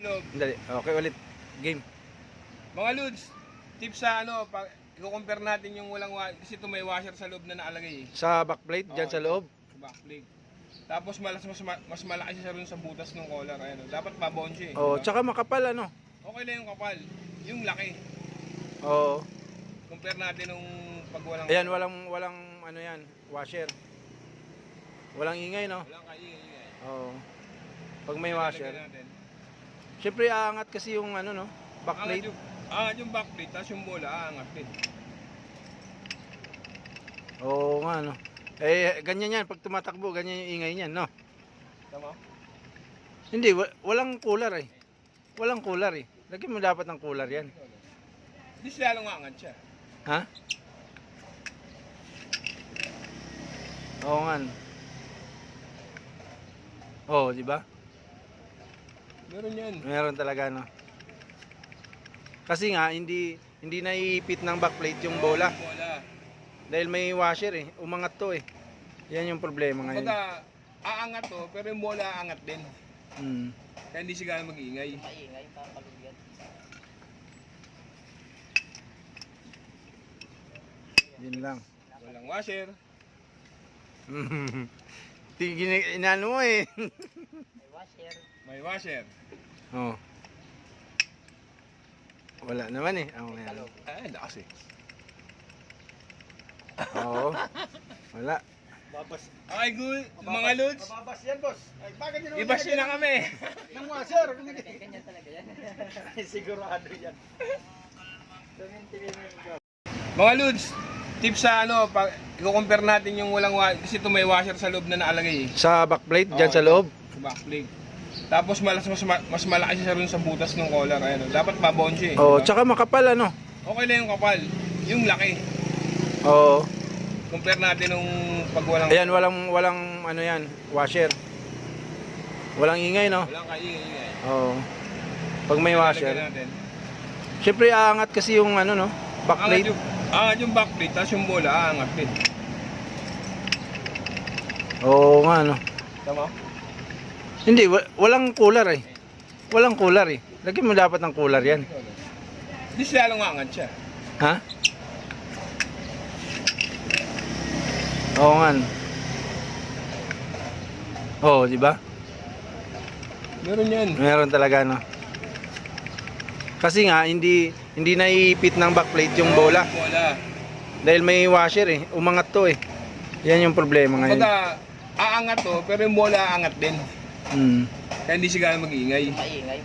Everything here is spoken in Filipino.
Loob. Dali. Okay, ulit. Game. Mga Lods, tips sa i-compare natin yung walang kasi ito may washer sa loob na nakalagay eh. Sa backplate, dyan sa loob. Sa backplate. Tapos mas malaki siya rin sa butas ng collar. Ayan, dapat mabaon siya eh. Oh, Diba? tsaka makapal ano. Okay lang yung kapal. Yung laki. Oo. Compare natin nung pag walang... Ayan, walang ano yan, washer. Walang ingay, no? Walang kaingay. Oo. Pag may washer. Lalagyan natin. Siyempre, aangat kasi yung ano, no? Backplate. Aangat yung backplate, tapos yung bola aangat din. Oo nga, no? Eh, ganyan yan. Pag tumatakbo, ganyan yung ingay niyan, no? Tama? Hindi, walang cooler eh. Walang cooler eh. Lagyan mo dapat ng cooler yan. Hindi siya lalong aangat siya. Ha? Oo nga. No? Oo, di ba? Meron yan. Meron talaga, no? Kasi nga, hindi naiipit ng backplate yung bola. Bola. Dahil may washer eh. Umangat to eh. Yan yung problema ngayon. Kumbaga, aangat to, pero yung bola aangat din. Hmm. Kaya hindi siya gano'ng mag-iingay. Maingay, papaluyan. Yun lang. Walang washer. Inano mo eh. May washer. May washer. Oh. Wala naman eh. Oh, yan. Ay, hindi kasi. Oo. Wala. Babas. Okay, good. Mga Lods, Babas yan, boss. Ay, bakit yun? i-bash nyo na kami. Ng washer. Ganyan talaga yan. Ay, sigurado yan. Tumintigin mo yung Mga Lods, tips sa i-compare natin yung walang kasi ito may washer sa loob na nakalagay eh. Sa backplate, dyan Oo, sa loob. Sa backplate. Tapos mas malaki siya rin sa butas ng collar. Ayan, dapat mabaon siya eh. Oo, Diba? tsaka makapal ano. Okay lang yung kapal. Yung laki. Oo. Compare natin nung pag walang... Ayan, walang ano yan, washer. Walang ingay, no? Walang kaingay. Oo. Pag may washer. Lalagyan natin. Siyempre, aangat kasi yung ano, no? Backplate. Aangat yung backplate, tapos yung bola aangat din. Oo nga, no? Tama? Hindi, walang cooler eh. Walang cooler eh. Lagyan mo dapat ng cooler yan. Hindi siya lalong aangat siya. Ha? Oo nga. No? Oo, di ba? Meron yan. Meron talaga, no? Kasi nga, hindi naiipit ng backplate yung bola. Bola. Dahil may washer eh. Umangat to eh. Yan yung problema ngayon. Kumbaga, aangat to, pero yung bola aangat din. Hmm. Kaya hindi siya gano'ng mag-iingay. Maingay,